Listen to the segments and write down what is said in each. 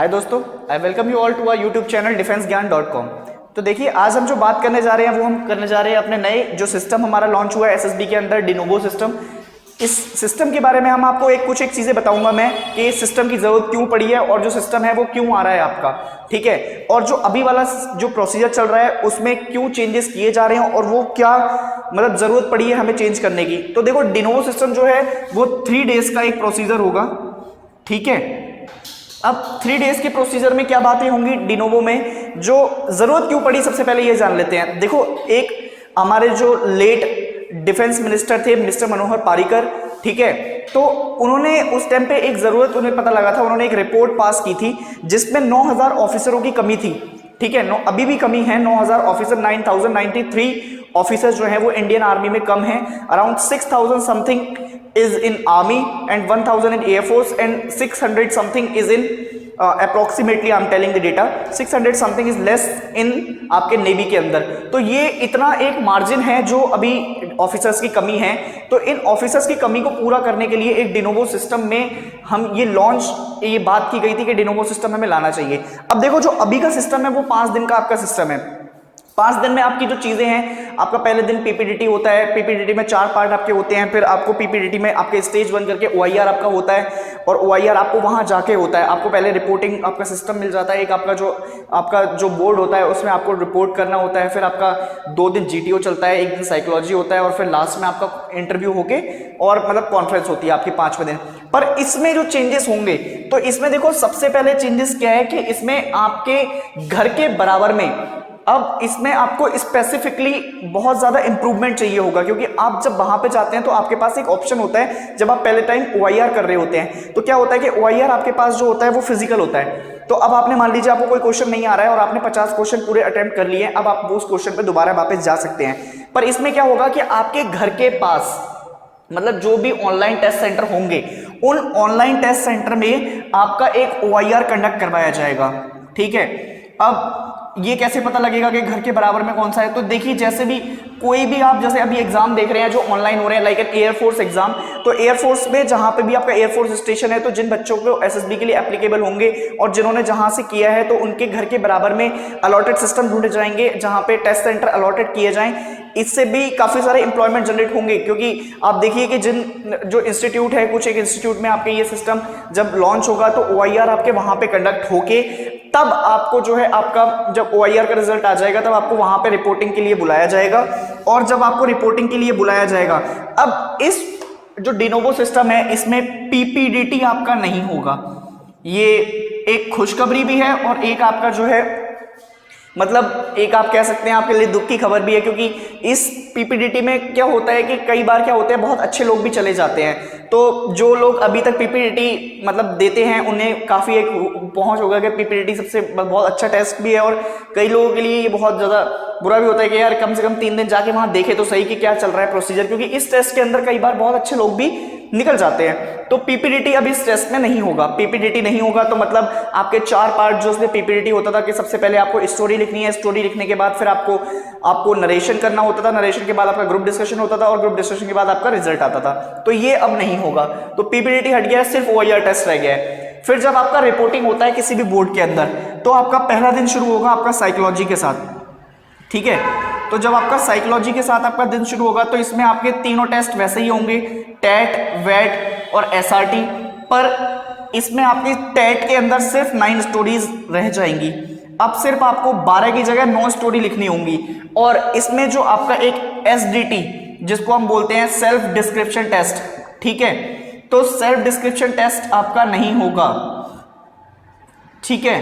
हाय दोस्तों, I welcome you all to our YouTube channel defenseGyan.com। तो देखिए, आज हम जो बात करने जा रहे हैं वो हम करने जा रहे हैं अपने नए जो सिस्टम हमारा लॉन्च हुआ है एसएसबी के अंदर, डिनोवो सिस्टम। इस सिस्टम के बारे में हम आपको कुछ चीज़ें बताऊंगा मैं कि इस सिस्टम की ज़रूरत क्यों पड़ी है और जो सिस्टम है वो क्यों आ रहा है आपका, ठीक है। और जो अभी वाला जो प्रोसीजर चल रहा है उसमें क्यों चेंजेस किए जा रहे हैं और वो क्या मतलब ज़रूरत पड़ी है हमें चेंज करने की। तो देखो, डिनोवो सिस्टम जो है वो 3 डेज का एक प्रोसीजर होगा, ठीक है। अब 3 डेज के प्रोसीजर में क्या बातें होंगी डिनोवो में, जो जरूरत क्यों पड़ी सबसे पहले ये जान लेते हैं। देखो, एक हमारे जो लेट डिफेंस मिनिस्टर थे मिस्टर मनोहर पर्रिकर, ठीक है, तो उन्होंने उस टाइम पे एक जरूरत उन्हें पता लगा था, उन्होंने एक रिपोर्ट पास की थी जिसमें 9000 ऑफिसरों की कमी थी, ठीक है। अभी भी कमी है, 9000 ऑफिसर, 9093 ऑफिसर्स जो है वो इंडियन आर्मी में कम है। Around 6000 something is in army and 1000 in air force and 600 something is in approximately I'm telling the data 600 something is less in आपके नेवी के अंदर। तो ये इतना एक मार्जिन है जो अभी ऑफिसर्स की कमी है। तो इन ऑफिसर्स की कमी को पूरा करने के लिए एक डिनोवो सिस्टम में हम ये बात की गई थी कि डिनोवो सिस्टम हमें लाना चाहिए। अब देखो, जो अभी का सिस्टम है वो 5 दिन का आपका सिस्टम है। 5 दिन में आपकी जो चीजें हैं, आपका पहले दिन पीपीडीटी होता है, पीपीडीटी में 4 पार्ट आपके होते हैं, फिर आपको पीपीडीटी में आपके स्टेज 1 करके ओआईआर आपका होता है और ओआईआर आपको वहां जाके होता है। आपको पहले रिपोर्टिंग आपका सिस्टम मिल जाता है, एक आपका जो बोर्ड होता है उसमें आपको रिपोर्ट करना होता है, फिर आपका 2 दिन जीटीओ चलता है, 1 दिन साइकोलॉजी होता है और फिर लास्ट में आपका इंटरव्यू होके और मतलब कॉन्फ्रेंस होती है आपकी 5वें दिन। पर इसमें जो चेंजेस होंगे, तो इसमें देखो सबसे पहले चेंजेस क्या है कि इसमें आपके घर के बराबर में अब इसमें आपको स्पेसिफिकली बहुत ज्यादा इंप्रूवमेंट चाहिए होगा, क्योंकि आप जब वहां पे जाते हैं तो आपके पास एक ऑप्शन होता है जब आप पहले टाइम ओआईआर कर रहे होते हैं, तो क्या होता है कि ओआईआर आपके पास जो होता है वो फिजिकल होता है। तो अब आपने मान लीजिए आपको कोई क्वेश्चन नहीं आ रहा है और आपने 50 क्वेश्चन पूरे अटेम्प्ट कर लिए, अब आप उस क्वेश्चन पे दोबारा वापस जा सकते हैं। पर इसमें क्या होगा कि आपके घर के पास मतलब जो भी ऑनलाइन टेस्ट सेंटर होंगे, उन ऑनलाइन टेस्ट सेंटर में आपका एक ओआईआर कंडक्ट करवाया जाएगा, ठीक है। अब ये कैसे पता लगेगा कि घर के बराबर में कौन सा है? तो देखिए, जैसे भी कोई भी आप जैसे अभी एग्जाम देख रहे हैं जो ऑनलाइन हो रहे हैं, लाइक एन एयरफोर्स एग्जाम, तो एयरफोर्स में जहां पे भी आपका एयरफोर्स स्टेशन है, तो जिन बच्चों को एसएसबी के लिए एप्लीकेबल होंगे और जिन्होंने जहां से किया है, तो उनके घर के बराबर में अलॉटेड सिस्टम ढूंढे जाएंगे जहां पे टेस्ट सेंटर अलॉटेड किए जाएं। इससे भी काफी सारे एम्प्लॉयमेंट जनरेट होंगे, क्योंकि आप देखिए कि जो इंस्टीट्यूट है, कुछ एक इंस्टीट्यूट में आपके ये सिस्टम जब लॉन्च होगा तो ओआईआर आपके वहां पे कंडक्ट होके तब आपको जो है आपका जब ओआईआर का रिजल्ट आ जाएगा तब आपको वहां पे रिपोर्टिंग के लिए बुलाया जाएगा। और जब आपको रिपोर्टिंग के लिए बुलाया जाएगा, अब इस जो डिनोवो सिस्टम है इसमें पीपीडीटी आपका नहीं होगा। ये एक खुशखबरी भी है और एक आपका जो है मतलब एक आप कह सकते हैं आपके लिए दुख की खबर भी है, क्योंकि इस पीपीडीटी में क्या होता है कि कई बार क्या होता है बहुत अच्छे लोग भी चले जाते हैं। तो जो लोग अभी तक पीपीडीटी मतलब देते हैं उन्हें काफी एक पहुंच होगा कि पीपीडीटी सबसे बहुत अच्छा टेस्ट भी है, और कई लोगों के लिए ये बहुत ज्यादा बुरा भी होता है कि यार कम से कम 3 दिन जाके वहां देखे तो सही कि क्या चल रहा है प्रोसीजर, क्योंकि इस टेस्ट के अंदर कई बार बहुत अच्छे लोग भी निकल जाते हैं। तो पीपीडीटी अब इस टेस्ट में नहीं होगा। पीपीडीटी नहीं होगा तो मतलब आपके 4 पार्ट जो उसमें पीपीडीटी होता था कि सबसे पहले आपको स्टोरी लिखनी है, स्टोरी लिखने के बाद फिर आपको नरेशन करना होता था, नरेशन के बाद आपका ग्रुप डिस्कशन होता था और ग्रुप डिस्कशन के बाद आपका रिजल्ट आता था। तो ये अब नहीं होगा। तो पीपीडीटी हट गया है, सिर्फ ओआईआर टेस्ट रह गया है। फिर जब आपका रिपोर्टिंग होता है किसी भी बोर्ड के अंदर, तो आपका पहला दिन शुरू होगा आपका साइकोलॉजी के साथ, ठीक है। तो जब आपका साइकोलॉजी के साथ आपका दिन शुरू होगा तो इसमें आपके तीनों टेस्ट वैसे ही होंगे, टेट, वेट और एसआरटी। पर इसमें आपकी टेट के अंदर सिर्फ 9 स्टोरीज रह जाएंगी। अब सिर्फ आपको 12 की जगह 9 स्टोरी लिखनी होंगी। और इसमें जो आपका एक एसडीटी जिसको हम बोलते हैं सेल्फ डिस्क्रिप्शन टेस्ट, ठीक है, तो सेल्फ डिस्क्रिप्शन टेस्ट आपका नहीं होगा, ठीक है।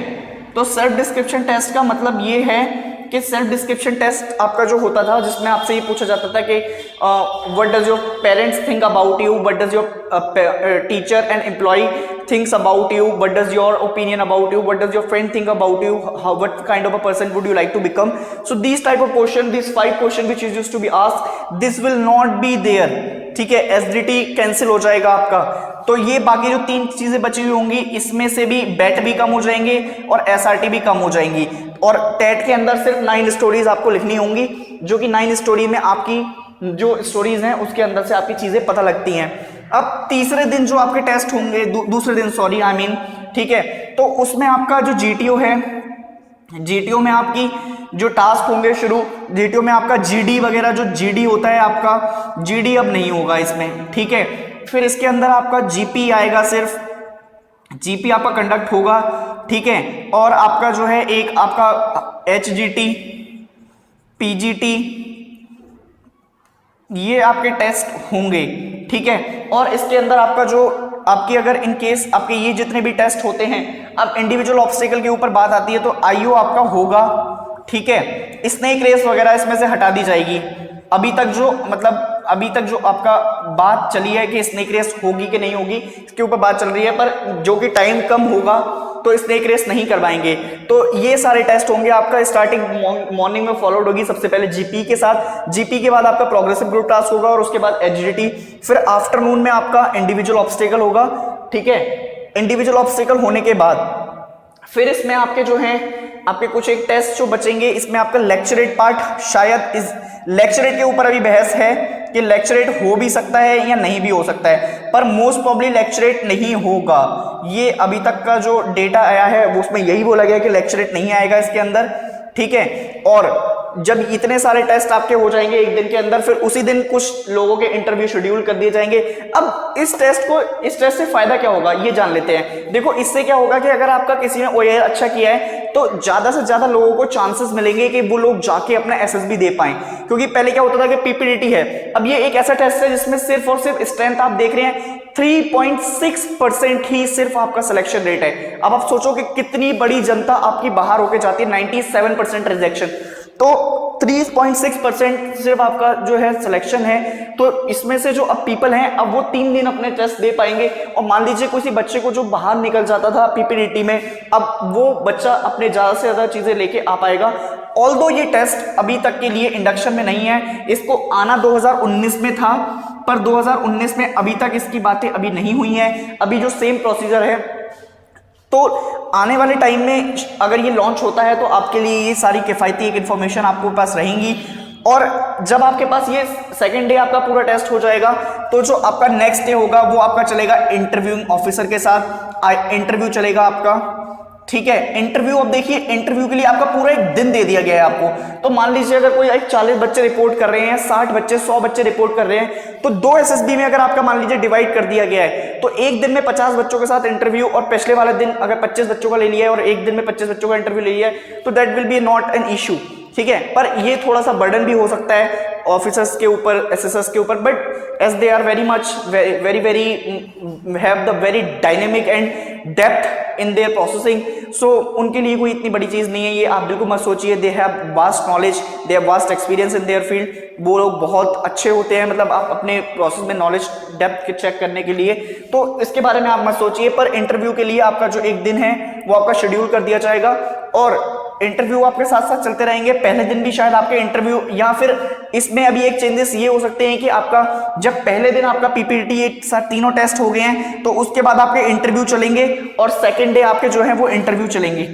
तो सेल्फ डिस्क्रिप्शन टेस्ट का मतलब ये है कि सेल्फ डिस्क्रिप्शन टेस्ट आपका जो होता था जिसमें आपसे ये पूछा जाता था कि what does your parents think about you, what does your teacher and employ thinks about you, what does your opinion about you, what does your friend think about you, what kind of a person would you like to become. So this type of question, this 5 question which is used to be asked, this will not be there, ठीक है। SDT cancel हो जाएगा आपका। तो ये बाकी जो 3 चीजें बची हुई होंगी इसमें से भी बेट भी कम हो जाएंगे और एसआरटी भी कम हो जाएंगी। और टेट के अंदर सिर्फ 9 स्टोरीज आपको लिखनी होंगी, जो कि 9 स्टोरी में आपकी जो स्टोरीज हैं उसके अंदर से आपकी चीजें पता लगती हैं। अब तीसरे दिन जो आपके टेस्ट होंगे, दूसरे दिन सॉरी आई मीन, ठीक है, तो उसमें आपका जो जीटीओ है, जीटीओ में आपकी जो टास्क होंगे शुरू, जीटीओ में आपका जीडी वगैरह, जो जीडी होता है आपका, जीडी अब नहीं होगा इसमें, ठीक है। फिर इसके अंदर आपका जीपी आएगा, सिर्फ जीपी आपका कंडक्ट होगा, ठीक है। और आपका जो है एक आपका एचजीटी, पीजीटी, ये आपके टेस्ट होंगे, ठीक है। और इसके अंदर आपका जो आपकी अगर इन केस आपके ये जितने भी टेस्ट होते हैं, अब इंडिविजुअल ऑब्स्टेकल के ऊपर बात आती है तो आईओ आपका होगा, ठीक है। स्नेक रेस वगैरह इसमें से हटा दी जाएगी। अभी तक जो आपका बात चली है कि स्नेक रेस होगी कि नहीं होगी, इसके ऊपर बात चल रही है, पर जो कि टाइम कम होगा तो स्नेक रेस नहीं करवाएंगे। तो ये सारे टेस्ट होंगे आपका। स्टार्टिंग मॉर्निंग में फॉलोड होगी सबसे पहले जीपी के साथ, जीपी के बाद आपका प्रोग्रेसिव ग्रुप टास्क होगा और उसके बाद एचजीटी, फिर आफ्टरनून में आपका इंडिविजुअल ऑब्स्टेकल होगा, ठीक है। इंडिविजुअल ऑब्स्टेकल होने के बाद फिर इसमें आपके जो हैं आपके कुछ एक टेस्ट जो बचेंगे, इसमें आपका लेक्चरेट पार्ट, शायद इस लेक्चरेट के ऊपर अभी बहस है कि लेक्चरेट हो भी सकता है या नहीं भी हो सकता है, पर मोस्ट प्रॉब्ली लेक्चरेट नहीं होगा। ये अभी तक का जो डेटा आया है वो उसमें यही बोला गया कि लेक्चरेट नहीं आएगा इसके अंदर, ठीक है। और जब इतने सारे टेस्ट आपके हो जाएंगे एक दिन के अंदर, फिर उसी दिन कुछ लोगों के इंटरव्यू शेड्यूल कर दिए जाएंगे। अब इस टेस्ट से फायदा क्या होगा ये जान लेते हैं। देखो इससे क्या होगा कि अगर आपका किसी ने ओएआर अच्छा किया है तो ज्यादा से ज्यादा लोगों को चांसेस मिलेंगे कि वो लोग जाके अपना एसएसबी दे पाएं, क्योंकि पहले क्या होता था कि पीपीडीटी है, अब ये एक ऐसा टेस्ट है जिसमें सिर्फ और सिर्फ स्ट्रेंथ आप देख रहे हैं 3.6% ही सिर्फ आपका सिलेक्शन रेट है। अब आप सोचो कि कितनी बड़ी जनता आपकी बाहर होके जाती है, 97% रिजेक्शन, तो 3.6% सिर्फ आपका जो है सिलेक्शन है। तो इसमें से जो अब पीपल हैं, अब वो 3 दिन अपने टेस्ट दे पाएंगे। और मान लीजिए किसी बच्चे को जो बाहर निकल जाता था पीपीडीटी में, अब वो बच्चा अपने ज्यादा से ज्यादा चीजें लेके आ पाएगा। ऑल्दो ये टेस्ट अभी तक के लिए इंडक्शन में नहीं है, इसको आना 2019 में था, पर 2019 में अभी तक इसकी बातें अभी नहीं हुई हैं। अभी जो सेम प्रोसीजर है, तो आने वाले टाइम में अगर ये लॉन्च होता है तो आपके लिए ये सारी किफायती एक इन्फॉर्मेशन आपके पास रहेंगी। और जब आपके पास ये सेकेंड डे आपका पूरा टेस्ट हो जाएगा, तो जो आपका नेक्स्ट डे होगा वो आपका चलेगा इंटरव्यूइंग ऑफिसर के साथ, इंटरव्यू चलेगा आपका, ठीक है। इंटरव्यू, अब देखिए इंटरव्यू के लिए आपका पूरा एक दिन दे दिया गया है आपको। तो मान लीजिए अगर कोई 40 बच्चे रिपोर्ट कर रहे हैं, 60 बच्चे, 100 बच्चे रिपोर्ट कर रहे हैं, तो 2 एसएसबी में अगर आपका मान लीजिए डिवाइड कर दिया गया है, तो एक दिन में 50 बच्चों के साथ इंटरव्यू, और पिछले वाले दिन अगर 25 बच्चों का ले लिया है और एक दिन में 25 बच्चों का इंटरव्यू ले लिया है, तो that will be not an issue, ठीक है। पर ये थोड़ा सा बर्डन भी हो सकता है ऑफिसर्स के ऊपर, एसएसएस के ऊपर, but as they are very much very have the very dynamic and depth in their processing, so उनके लिए कोई इतनी बड़ी चीज नहीं है ये, आप बिल्कुल मत सोचिए। They have vast knowledge, they have vast experience in their field, वो लोग बहुत अच्छे होते हैं, मतलब आप अपने प्रोसेस में नॉलेज डेप्थ चेक करने के लिए, तो इसके बारे में आप मत सोचिए। पर इंटरव्यू के लिए आपका जो एक दिन है वो आपका शेड्यूल कर दिया जाएगा, और इंटरव्यू आपके साथ साथ चलते रहेंगे। पहले दिन भी शायद आपके इंटरव्यू, या फिर इसमें अभी एक चेंजेस ये हो सकते हैं कि आपका जब पहले दिन आपका पीपीटी एक साथ तीनों टेस्ट हो गए हैं, तो उसके बाद आपके इंटरव्यू चलेंगे, और सेकेंड डे आपके जो है वो इंटरव्यू चलेंगे।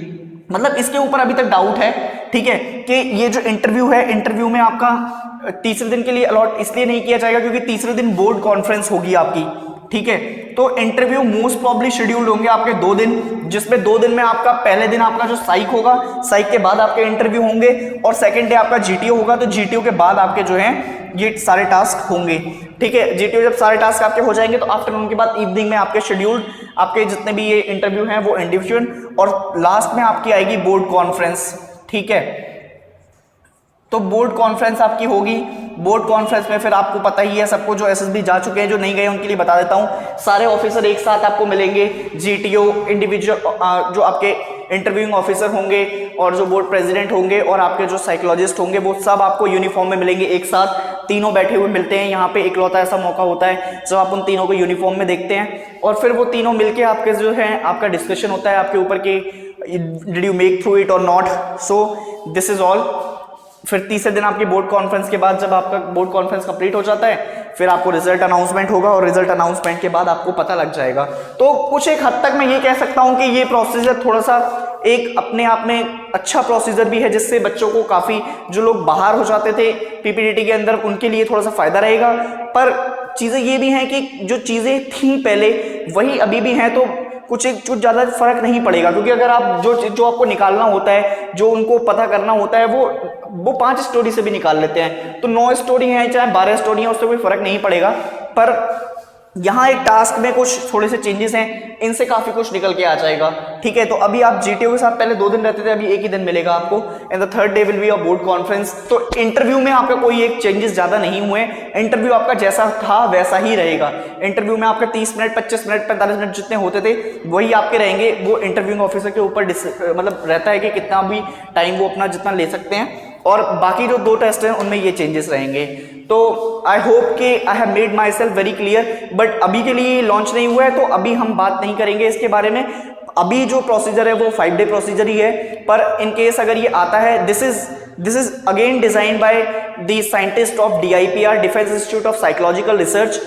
मतलब इसके ऊपर अभी तक डाउट है, ठीक है, कि ये जो इंटरव्यू है, इंटरव्यू में आपका तीसरे दिन के लिए अलॉट इसलिए नहीं किया जाएगा क्योंकि तीसरे दिन बोर्ड कॉन्फ्रेंस होगी आपकी, ठीक है। तो इंटरव्यू मोस्ट प्रॉब्ली शेड्यूल्ड होंगे आपके 2 दिन, जिसमें 2 दिन में आपका पहले दिन आपका जो साइक होगा, साइक के बाद आपके इंटरव्यू होंगे, और सेकंड डे आपका जीटीओ होगा, तो जीटीओ के बाद आपके जो हैं ये सारे टास्क होंगे, ठीक है। जीटीओ जब सारे टास्क आपके हो जाएंगे तो आफ्टरनून के बाद इवनिंग में आपके शेड्यूल्ड आपके जितने भी ये इंटरव्यू हैं वो इंडिविजुअल, और लास्ट में आपकी आएगी बोर्ड कॉन्फ्रेंस, ठीक है। तो बोर्ड कॉन्फ्रेंस आपकी होगी। बोर्ड कॉन्फ्रेंस में फिर आपको पता ही है सबको, जो एसएसबी जा चुके हैं, जो नहीं गए उनके लिए बता देता हूं, सारे ऑफिसर एक साथ आपको मिलेंगे, जीटीओ, इंडिविजुअल जो आपके इंटरव्यूइंग ऑफिसर होंगे, और जो बोर्ड प्रेसिडेंट होंगे, और आपके जो साइकोलॉजिस्ट होंगे, वो सब आपको यूनिफॉर्म में मिलेंगे एक साथ, तीनों बैठे हुए मिलते हैं। यहाँ पे इकलौता ऐसा मौका होता है जब आप उन तीनों को यूनिफॉर्म में देखते हैं, और फिर वो तीनों मिलके आपके जो है आपका डिस्कशन होता है आपके ऊपर कि did you make through it और not, so this is all. फिर तीसरे दिन आपकी बोर्ड कॉन्फ्रेंस के बाद जब आपका बोर्ड कॉन्फ्रेंस कंप्लीट हो जाता है, फिर आपको रिजल्ट अनाउंसमेंट होगा, और रिजल्ट अनाउंसमेंट के बाद आपको पता लग जाएगा। तो कुछ एक हद तक मैं ये कह सकता हूं कि ये प्रोसीजर थोड़ा सा एक अपने आप में अच्छा प्रोसीजर भी है, जिससे बच्चों को काफी, जो लोग बाहर हो जाते थे पीपीडीटी के अंदर, उनके लिए थोड़ा सा फायदा रहेगा। पर चीज़ें ये भी हैं कि जो चीज़ें थी पहले वही अभी भी हैं, तो कुछ ज़्यादा फर्क नहीं पड़ेगा, क्योंकि अगर आप जो आपको निकालना होता है, जो उनको पता करना होता है, वो 5 स्टोरी से भी निकाल लेते हैं। तो 9 स्टोरी हैं चाहे 12 स्टोरी हैं, उससे कोई फर्क नहीं पड़ेगा। पर यहाँ एक टास्क में कुछ थोड़े से चेंजेस हैं, इनसे काफी कुछ निकल के आ जाएगा। ठीक है, तो अभी आप जीटीओ के साथ पहले 2 दिन रहते थे, अभी एक ही दिन मिलेगा आपको, and the third day will be a board conference. तो इंटरव्यू में आपका कोई एक चेंजेस ज्यादा नहीं हुए, इंटरव्यू आपका जैसा था वैसा ही रहेगा। इंटरव्यू में आपका 30 मिनट, 25 मिनट, 45 मिनट जितने होते थे वही आपके रहेंगे। वो इंटरव्यूइंग ऑफिसर के ऊपर मतलब रहता है कि कितना भी टाइम वो अपना जितना ले सकते हैं, और बाकी जो 2 टेस्ट हैं उनमें ये चेंजेस रहेंगे। तो आई होप कि I have made my self very clear, but अभी के लिए लॉन्च नहीं हुआ है तो अभी हम बात नहीं करेंगे इसके बारे में। अभी जो प्रोसीजर है वो 5 डे प्रोसीजर ही है, पर इन केस अगर ये आता है, this is again design by the scientist of DIPR, defence institute of psychological research,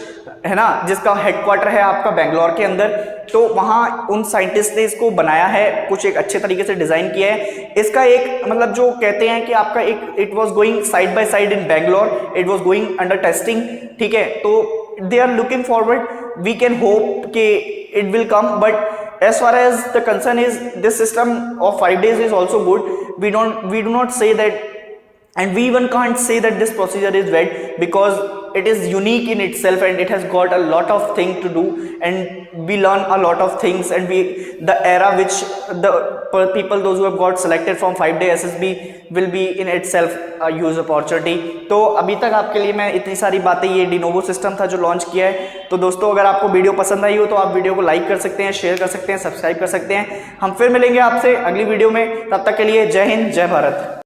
है ना, जिसका हेडक्वार्टर है आपका बेंगलोर के अंदर। तो वहाँ उन साइंटिस्ट ने इसको बनाया है, कुछ एक अच्छे तरीके से डिजाइन किया है। इसका एक मतलब जो कहते हैं कि आपका एक it was going side by side in Bangalore, it was going under testing. ठीक है, तो they are looking forward, we can hope कि it will come, but as far as the concern is, this system of 5 days is also good. We do not say that, and we even can't say that this procedure is bad, because it is unique in itself and it has got a lot of things to do, and we learn a lot of things, and the era which the people, those who have got selected from 5 day SSB, will be in itself a huge opportunity. तो अभी तक आपके लिए मैं इतनी सारी बातें, ये डिनोवो सिस्टम था जो लॉन्च किया है। तो दोस्तों, अगर आपको वीडियो पसंद आई हो तो आप वीडियो को लाइक कर सकते हैं, शेयर कर सकते हैं, सब्सक्राइब कर सकते हैं। हम फिर मिलेंगे आपसे अगली वीडियो में, तब तक के लिए जय हिंद, जय भारत।